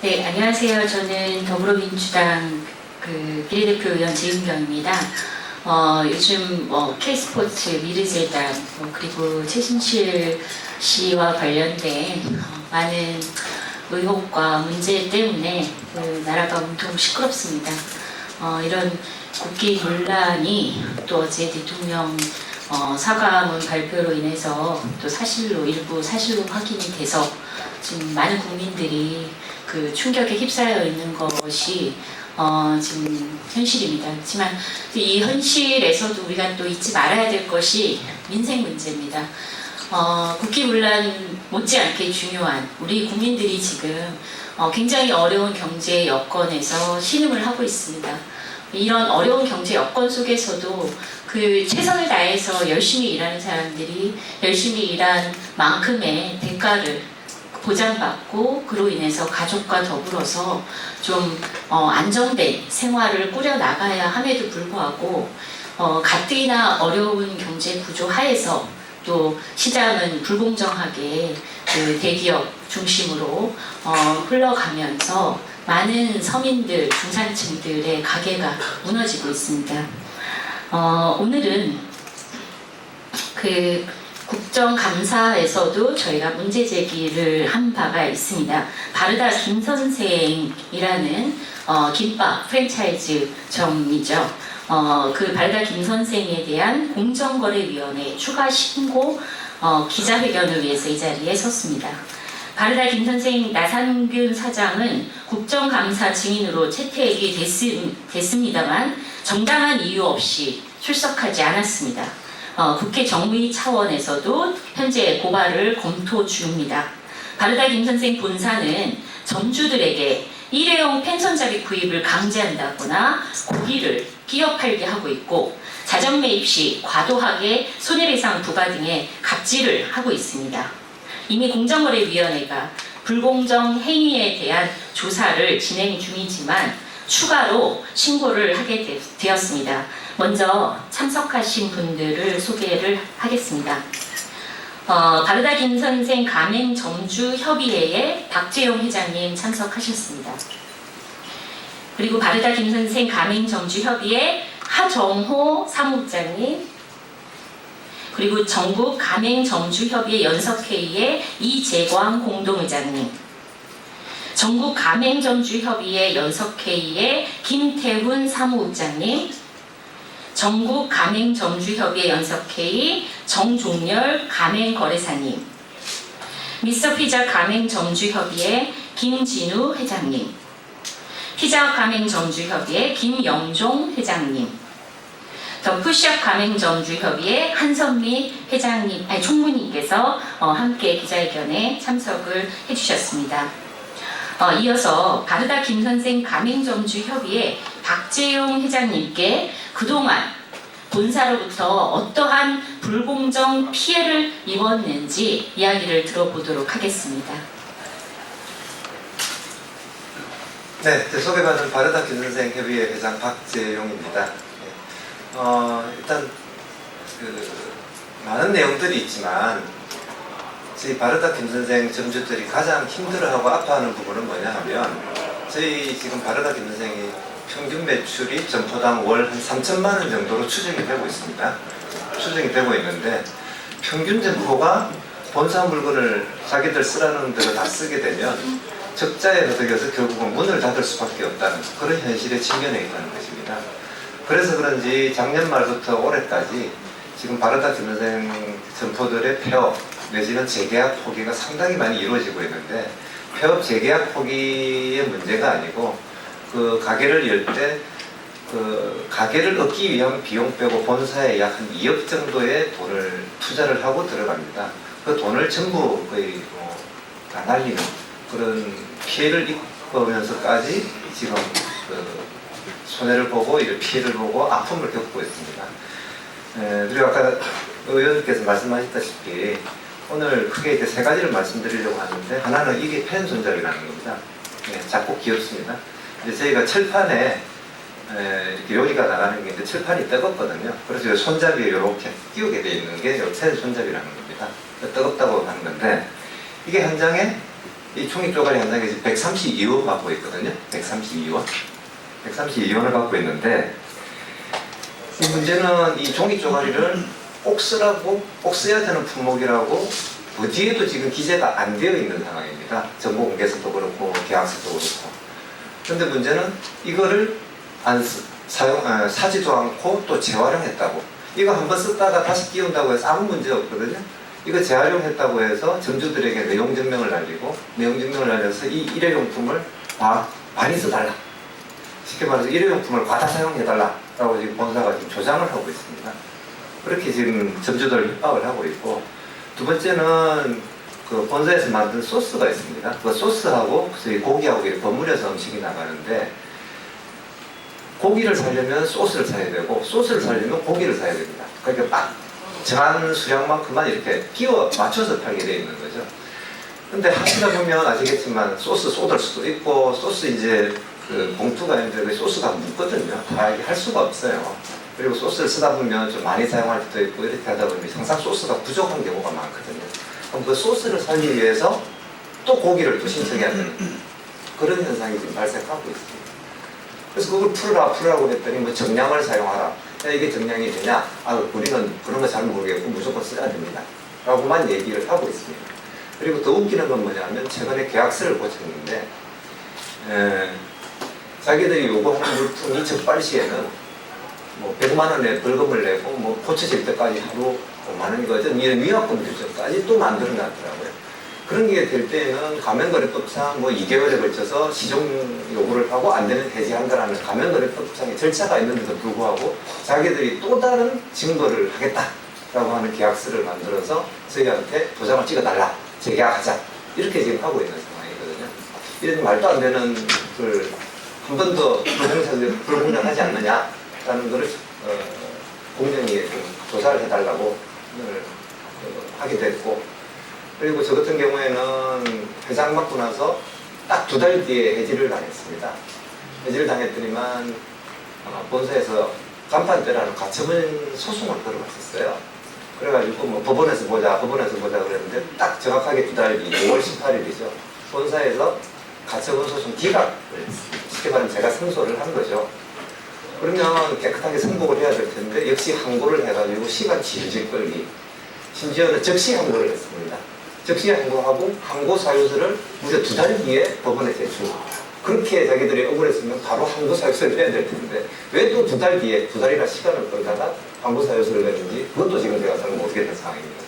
네, 안녕하세요. 저는 더불어민주당 비례대표 의원 지은경입니다. 요즘 K스포츠, 미르재단, 그리고 최신실 씨와 관련된 많은 의혹과 문제 때문에 나라가 온통 시끄럽습니다. 이런 국기 논란이 또 어제 대통령 사과문 발표로 인해서 또 일부 사실로 확인이 돼서 지금 많은 국민들이 그 충격에 휩싸여 있는 것이 지금 현실입니다. 하지만 이 현실에서도 우리가 또 잊지 말아야 될 것이 민생 문제입니다. 국기문란 못지않게 중요한 우리 국민들이 지금 굉장히 어려운 경제 여건에서 신음을 하고 있습니다. 이런 어려운 경제 여건 속에서도 그 최선을 다해서 열심히 일하는 사람들이 열심히 일한 만큼의 대가를 보장받고 그로 인해서 가족과 더불어서 좀 안정된 생활을 꾸려나가야 함에도 불구하고 가뜩이나 어려운 경제 구조 하에서 또 시장은 불공정하게 그 대기업 중심으로 흘러가면서 많은 서민들, 중산층들의 가게가 무너지고 있습니다. 오늘은 그 국정감사에서도 저희가 문제 제기를 한 바가 있습니다. 바르다 김선생이라는 김밥 프랜차이즈점이죠. 그 바르다 김선생에 대한 공정거래위원회 추가 신고 기자회견을 위해서 이 자리에 섰습니다. 바르다 김선생 나상균 사장은 국정감사 증인으로 채택이 됐습니다만 정당한 이유 없이 출석하지 않았습니다. 국회 정무위 차원에서도 현재 고발을 검토 중입니다. 바르다 김선생 본사는 점주들에게 일회용 펜션자리 구입을 강제한다거나 고기를 끼어 팔게 하고 있고 자정 매입 시 과도하게 손해배상 부과 등의 갑질을 하고 있습니다. 이미 공정거래위원회가 불공정 행위에 대한 조사를 진행 중이지만 추가로 신고를 하게 되었습니다. 먼저 참석하신 분들을 소개를 하겠습니다. 바르다 김선생 가맹점주협의회에 박재용 회장님 참석하셨습니다. 그리고 바르다 김선생 가맹점주협의회 하정호 사무국장님, 그리고 전국 가맹점주협의회 연석회의의 이재광 공동의장님, 전국 가맹점주협의회 연석회의의 김태훈 사무국장님, 전국 가맹점주협의회 연석회의 정종렬 가맹거래사님, 미스터피자 가맹점주협의회 김진우 회장님, 피자 가맹점주협의회 김영종 회장님, 더 푸시업 가맹점주협의회 한선미 회장님, 총무님께서 함께 기자회견에 참석을 해주셨습니다. 이어서 바르다 김선생 가맹점주협의회 박재용 회장님께 그동안 본사로부터 어떠한 불공정 피해를 입었는지 이야기를 들어보도록 하겠습니다. 네, 소개받은 바르다 김선생 협의회 회장 박재용입니다. 일단 많은 내용들이 있지만 저희 바르다 김선생 점주들이 가장 힘들어하고 아파하는 부분은 뭐냐 하면 저희 지금 바르다 김선생이 평균 매출이 점포당 월 한 3천만 원 정도로 추정이 되고 있습니다. 추정이 되고 있는데 평균 점포가 본사 물건을 자기들 쓰라는 대로 다 쓰게 되면 적자에 허덕여서 결국은 문을 닫을 수밖에 없다는 그런 현실에 직면해 있다는 것입니다. 그래서 그런지 작년 말부터 올해까지 지금 바르다 김선생 점포들의 폐업 내지는 재계약 포기가 상당히 많이 이루어지고 있는데 폐업 재계약 포기의 문제가 아니고 그 가게를 열 때 그 가게를 얻기 위한 비용 빼고 본사에 약 한 2억 정도의 돈을 투자를 하고 들어갑니다. 그 돈을 전부 거의 다 날리는 그런 피해를 입으면서까지 지금 손해를 보고 이런 피해를 보고 아픔을 겪고 있습니다. 그리고 아까 의원님께서 말씀하셨다시피 오늘 크게 이제 세 가지를 말씀드리려고 하는데 하나는 이게 펜 손잡이라는 겁니다. 작고 귀엽습니다. 이제 저희가 철판에 이렇게 요리가 나가는 게 이제 철판이 뜨겁거든요. 그래서 손잡이에 이렇게 끼우게 되어 있는 게 펜 손잡이라는 겁니다. 뜨겁다고 하는 건데 이게 한 장에 이 총익 조가리 한 장에 132원 받고 있거든요. 132원. 132원을 받고 있는데 이 문제는 이 종익 조가리를 꼭 쓰라고, 꼭 써야 되는 품목이라고 어디에도 지금 기재가 안 되어 있는 상황입니다. 정보공개서도 그렇고 계약서도 그렇고. 그런데 문제는 이거를 사지도 않고 또 재활용했다고. 이거 한번 썼다가 다시 끼운다고 해서 아무 문제 없거든요. 이거 재활용했다고 해서 점주들에게 내용증명을 날리고, 내용증명을 날려서 이 일회용품을 많이 써달라. 쉽게 말해서 일회용품을 과다 사용해달라라고 지금 본사가 지금 조장을 하고 있습니다. 그렇게 지금 점주들을 협박을 하고 있고, 두 번째는 그 본사에서 만든 소스가 있습니다. 그 소스하고 고기하고 이렇게 버무려서 음식이 나가는데, 고기를 사려면 소스를 사야 되고, 소스를 사려면 고기를 사야 됩니다. 그러니까 딱 정한 수량만큼만 이렇게 끼워 맞춰서 팔게 되어 있는 거죠. 근데 하시다 보면 아시겠지만 소스 쏟을 수도 있고, 소스 이제 그 봉투가 있는데 그 소스가 묻거든요. 다 이렇게 할 수가 없어요. 그리고 소스를 쓰다 보면 좀 많이 사용할 수도 있고, 이렇게 하다 보면 항상 소스가 부족한 경우가 많거든요. 그럼 그 소스를 살리기 위해서 또 고기를 또 신청해야 되는 그런 현상이 지금 발생하고 있습니다. 그래서 그걸 풀으라고 했더니 뭐 정량을 사용하라. 야, 이게 정량이 되냐? 우리는 그런 거 잘 모르겠고 무조건 써야 됩니다. 라고만 얘기를 하고 있습니다. 그리고 더 웃기는 건 뭐냐면 최근에 계약서를 고쳤는데 자기들이 요구하는 물품이 적발시에는 뭐 100만 원의 벌금을 내고 뭐 고쳐질 때까지 하루 5만 원이거든. 이런 위약금 규정까지 또 만들어 놨더라고요. 그런 게 될 때는 가맹거래법상 뭐 2개월에 걸쳐서 시정 요구를 하고 안 되면 해지한다라는 가맹거래법상의 절차가 있는데도 불구하고 자기들이 또 다른 증거를 하겠다라고 하는 계약서를 만들어서 저희한테 도장을 찍어달라, 재계약하자, 이렇게 지금 하고 있는 상황이거든요. 이런 말도 안 되는 걸 한 번 더 불공정하지 않느냐라는 것을 공정위에 좀 조사를 해달라고 하게 됐고, 그리고 저 같은 경우에는 회장 맡고 나서 딱 2달 뒤에 해지를 당했습니다. 해지를 당했더니만 본사에서 간판대라는 가처분 소송을 걸어봤었어요. 그래가지고 뭐 법원에서 보자 그랬는데 딱 정확하게 2달 뒤 5월 18일이죠. 본사에서 가처분 소송 기각을 쉽게 말하면 제가 승소를 한 거죠. 그러면 깨끗하게 승복을 해야 될 텐데 역시 항고를 해가지고 시간 질질 끌기, 심지어는 적시 항고를 했습니다. 적시 항고하고 항고 사유서를 무려 2달 뒤에 법원에 제출. 그렇게 자기들이 억울했으면 바로 항고 사유서를 내야 될 텐데 왜 또 2달 뒤에 2달이나 시간을 끌다가 항고 사유서를 냈는지 그것도 지금 제가 잘 모르겠는 상황입니다.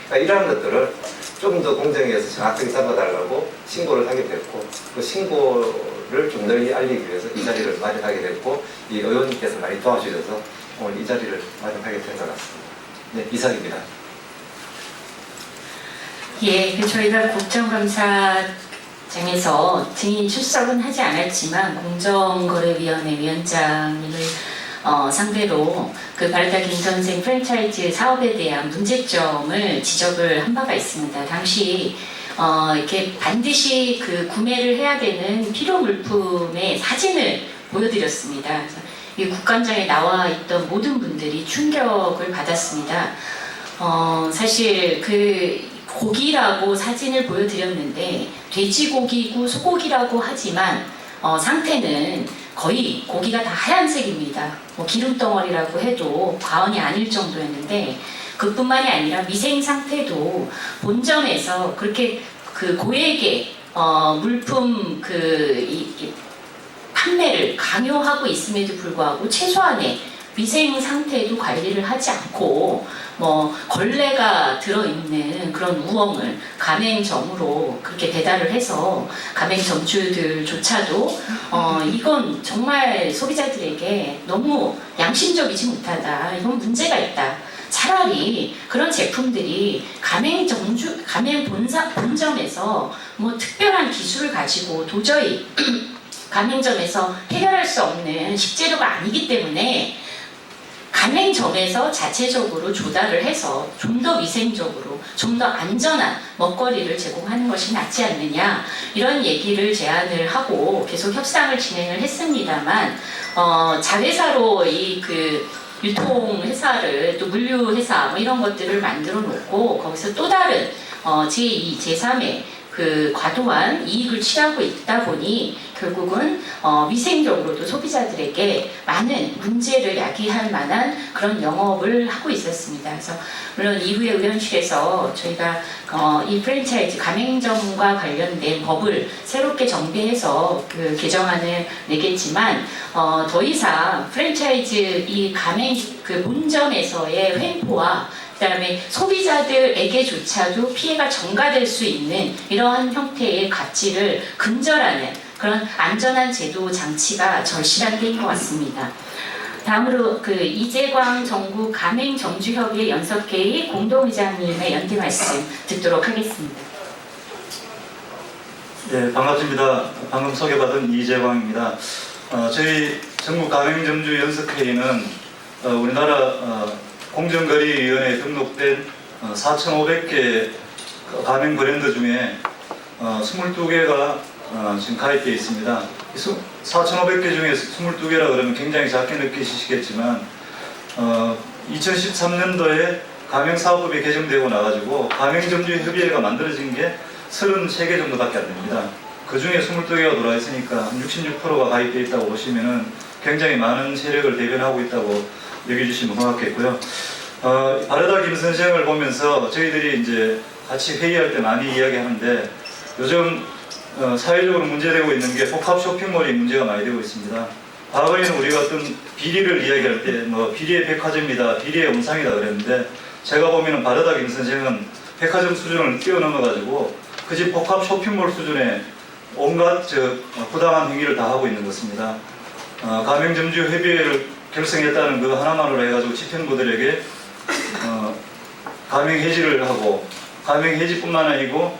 그러니까 이러한 것들을 좀 더 공정위에서 정확하게 잡아달라고 신고를 하게 됐고, 그 신고를 좀 널리 알리기 위해서 이 자리를 마련하게 됐고, 이 의원님께서 많이 도와주셔서 오늘 이 자리를 마련하게 된 것 같습니다. 네, 이상입니다. 예, 저희가 국정감사장에서 증인 출석은 하지 않았지만 공정거래위원회 위원장님을 상대로 그 바르다 김선생 프랜차이즈 사업에 대한 문제점을 지적을 한 바가 있습니다. 당시 이렇게 반드시 그 구매를 해야 되는 필요 물품의 사진을 보여드렸습니다. 이 국감장에 나와 있던 모든 분들이 충격을 받았습니다. 사실 그 고기라고 사진을 보여드렸는데 돼지고기고 소고기라고 하지만 상태는 거의 고기가 다 하얀색입니다. 뭐 기름덩어리라고 해도 과언이 아닐 정도였는데 그뿐만이 아니라 미생 상태도 본점에서 그렇게 그 고액의 물품 판매를 강요하고 있음에도 불구하고 최소한의 위생 상태도 관리를 하지 않고 뭐 걸레가 들어있는 그런 우엉을 가맹점으로 그렇게 배달을 해서 가맹점주들조차도 이건 정말 소비자들에게 너무 양심적이지 못하다. 이건 문제가 있다. 차라리 그런 제품들이 본점에서 뭐 특별한 기술을 가지고 도저히 가맹점에서 해결할 수 없는 식재료가 아니기 때문에 가맹점에서 자체적으로 조달을 해서 좀 더 위생적으로 좀 더 안전한 먹거리를 제공하는 것이 낫지 않느냐, 이런 얘기를 제안을 하고 계속 협상을 진행을 했습니다만 자회사로 이 유통회사를 또 물류회사 뭐 이런 것들을 만들어 놓고 거기서 또 다른 제2, 제3의 그 과도한 이익을 취하고 있다 보니 결국은 위생적으로도 소비자들에게 많은 문제를 야기할 만한 그런 영업을 하고 있었습니다. 그래서 물론 이후에 의원실에서 저희가 이 프랜차이즈 가맹점과 관련된 법을 새롭게 정비해서 그 개정안을 내겠지만 더 이상 프랜차이즈 이 가맹 그 본점에서의 횡포와 그다음에 소비자들에게조차도 피해가 전가될 수 있는 이러한 형태의 가치를 근절하는 그런 안전한 제도 장치가 절실한 때인 것 같습니다. 다음으로 그 이재광 전국 가맹점주협의회 연석회의 공동의장님의 연대 말씀 듣도록 하겠습니다. 네, 반갑습니다. 방금 소개받은 이재광입니다. 저희 전국 가맹점주 연석회의는 우리나라 공정거래위원회에 등록된 4,500개 가맹 브랜드 중에 22개가 지금 가입되어 있습니다. 4,500개 중에 22개라 그러면 굉장히 작게 느끼시겠지만 2013년도에 가맹사업법이 개정되고 나가지고 가맹점주협의회가 만들어진 게 33개 정도밖에 안 됩니다. 그 중에 22개가 들어와 있으니까 66%가 가입되어 있다고 보시면은 굉장히 많은 세력을 대변하고 있다고 여겨주시면 고맙겠고요. 바르다 김 선생을 보면서 저희들이 이제 같이 회의할 때 많이 이야기하는데 요즘 사회적으로 문제되고 있는 게 복합 쇼핑몰이 문제가 많이 되고 있습니다. 과거에는 우리가 어떤 비리를 이야기할 때 뭐 비리의 백화점이다, 비리의 온상이다 그랬는데 제가 보면은 바르다 김 선생은 백화점 수준을 뛰어넘어가지고 그 집 복합 쇼핑몰 수준의 온갖 부당한 행위를 다 하고 있는 것입니다. 가맹점주 협의회를 결성했다는 그 하나만으로 해가지고 집행부들에게 가맹 해지를 하고 가맹 해지뿐만 아니고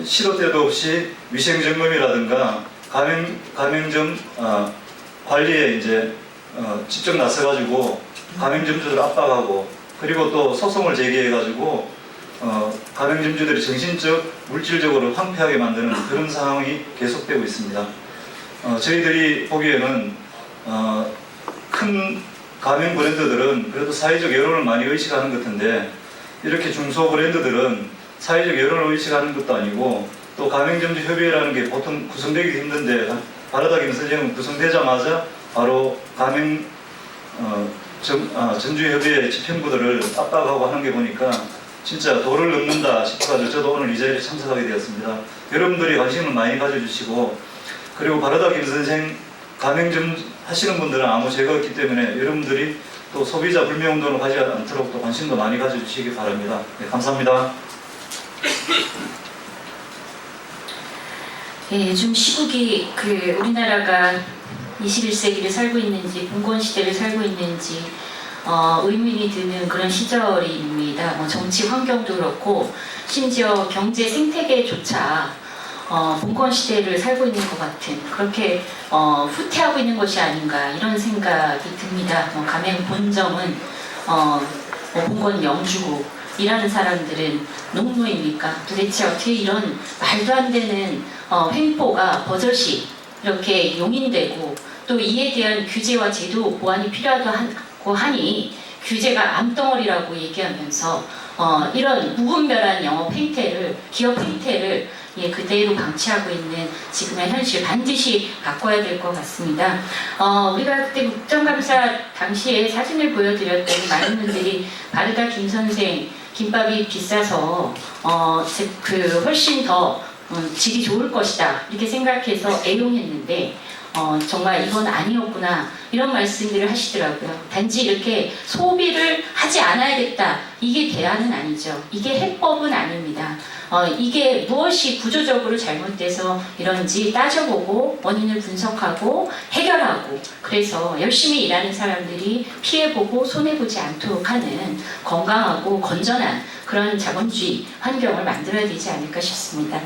시도 때도 없이 위생 점검이라든가 가맹점 관리에 이제 직접 나서가지고 가맹점주들 압박하고 그리고 또 소송을 제기해가지고 가맹점주들이 정신적, 물질적으로 황폐하게 만드는 그런 상황이 계속되고 있습니다. 저희들이 보기에는 큰 가맹 브랜드들은 그래도 사회적 여론을 많이 의식하는 것 같은데 이렇게 중소 브랜드들은 사회적 여론을 의식하는 것도 아니고 또 가맹점주 협의회라는 게 보통 구성되기 힘든데 바르다 김 선생은 구성되자마자 바로 가맹 점주협의회 집행부들을 압박하고 하는 게 보니까 진짜 도를 넘는다 싶어가지고 저도 오늘 이 자리에 참석하게 되었습니다. 여러분들이 관심을 많이 가져주시고 그리고 바르다 김 선생 가맹점 하시는 분들은 아무 죄가 없기 때문에 여러분들이 또 소비자 불매운동을 가지 않도록 또 관심도 많이 가져주시기 바랍니다. 네, 감사합니다. 예, 요즘 시국이 우리나라가 21세기를 살고 있는지 봉건 시대를 살고 있는지 의문이 드는 그런 시절입니다. 뭐 정치 환경도 그렇고 심지어 경제 생태계조차 봉건 시대를 살고 있는 것 같은 그렇게 후퇴하고 있는 것이 아닌가 이런 생각이 듭니다. 가맹 본점은 봉건 영주고 일하는 사람들은 농노입니까? 도대체 어떻게 이런 말도 안 되는 횡포가 버젓이 이렇게 용인되고 또 이에 대한 규제와 제도 보완이 필요하다고 하니 규제가 암덩어리라고 얘기하면서 이런 무분별한 영업 행태를 기업 행태를 그대로 방치하고 있는 지금의 현실 반드시 바꿔야 될 것 같습니다. 우리가 그때 국정감사 당시에 사진을 보여드렸더니 많은 분들이 바르다 김 선생 김밥이 비싸서 훨씬 더 질이 좋을 것이다 이렇게 생각해서 애용했는데 정말 이건 아니었구나 이런 말씀들을 하시더라고요. 단지 이렇게 소비를 하지 않아야겠다 이게 대안은 아니죠. 이게 해법은 아닙니다. 이게 무엇이 구조적으로 잘못돼서 이런지 따져보고 원인을 분석하고 해결하고 그래서 열심히 일하는 사람들이 피해보고 손해보지 않도록 하는 건강하고 건전한 그런 자본주의 환경을 만들어야 되지 않을까 싶습니다.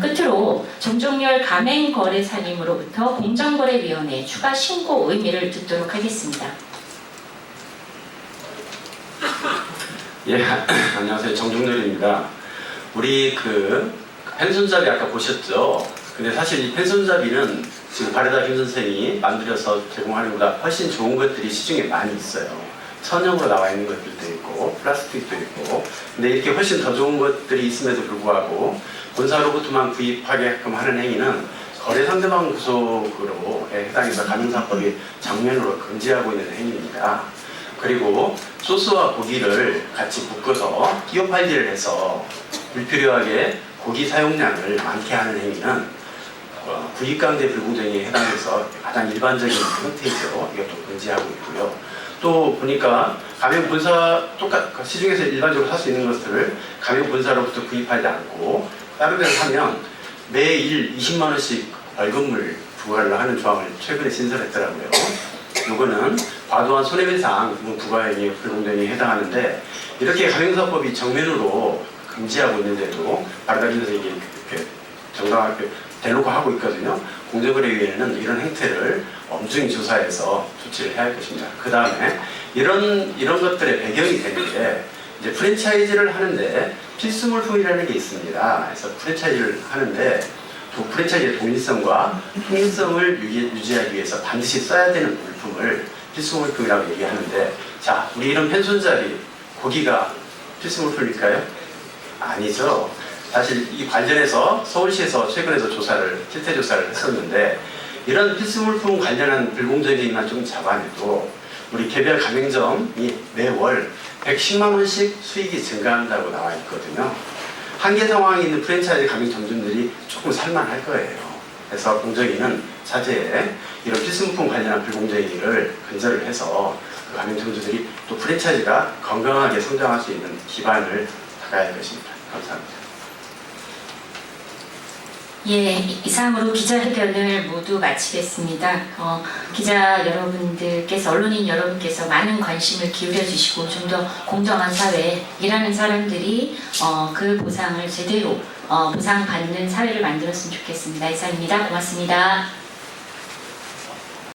끝으로 정종열 가맹거래사님으로부터 공정거래위원회 추가 신고 의미를 듣도록 하겠습니다. 예, 안녕하세요. 정종렬입니다. 우리 펜손잡이 아까 보셨죠? 근데 사실 이 펜손잡이는 지금 바르다 김 선생이 만들어서 제공하는 것보다 훨씬 좋은 것들이 시중에 많이 있어요. 천연으로 나와 있는 것들도 있고 플라스틱도 있고 근데 이렇게 훨씬 더 좋은 것들이 있음에도 불구하고 본사로부터만 구입하게끔 하는 행위는 거래 상대방 구속으로에 해당해서 가맹사법이 정면으로 금지하고 있는 행위입니다. 그리고 소스와 고기를 같이 볶아서 끼워 팔기를 해서 불필요하게 고기 사용량을 많게 하는 행위는 구입강제 불공정에 해당해서 가장 일반적인 형태이죠. 이것도 금지하고 있고요. 또 보니까 가맹 본사 시중에서 일반적으로 살 수 있는 것들을 가맹 본사로부터 구입하지 않고 다른 데서 사면 매일 20만 원씩 벌금을 부과를 하는 조항을 최근에 신설했더라고요. 이거는 과도한 손해배상 부과행위 불공정에 해당하는데 이렇게 가맹사법이 정면으로 금지하고 있는데도 바르다 김선생이 이렇게 정당하게 대놓고 하고 있거든요. 공정거래위원회는 이런 행태를 엄중히 조사해서 조치를 해야 할 것입니다. 그 다음에 이런 것들의 배경이 되는 게 이제 프랜차이즈를 하는데 필수물품이라는 게 있습니다. 그래서 프랜차이즈를 하는데 프랜차이즈의 독립성과 통일성을 유지하기 위해서 반드시 써야 되는 물품을 필수물품이라고 얘기하는데, 자, 우리 이런 펜손잡이 고기가 필수물품일까요? 아니죠. 사실 이 관련해서 서울시에서 최근에도 실태 조사를 했었는데, 이런 필수물품 관련한 불공정행위만 좀 잡아내도 우리 개별 가맹점이 매월 110만 원씩 수익이 증가한다고 나와 있거든요. 한계 상황에 있는 프랜차이즈 가맹점주들이 조금 살만할 거예요. 그래서 공정위는 차제에 이런 필수물품 관련한 불공정행위를 근절을 해서 그 가맹점주들이 또 프랜차이즈가 건강하게 성장할 수 있는 기반을 닦아야 할 것입니다. 감사합니다. 예, 이상으로 기자회견을 모두 마치겠습니다. 기자 여러분들께서, 언론인 여러분께서 많은 관심을 기울여 주시고 좀 더 공정한 사회, 일하는 사람들이 그 보상을 제대로 보상받는 사회를 만들었으면 좋겠습니다. 이상입니다. 고맙습니다.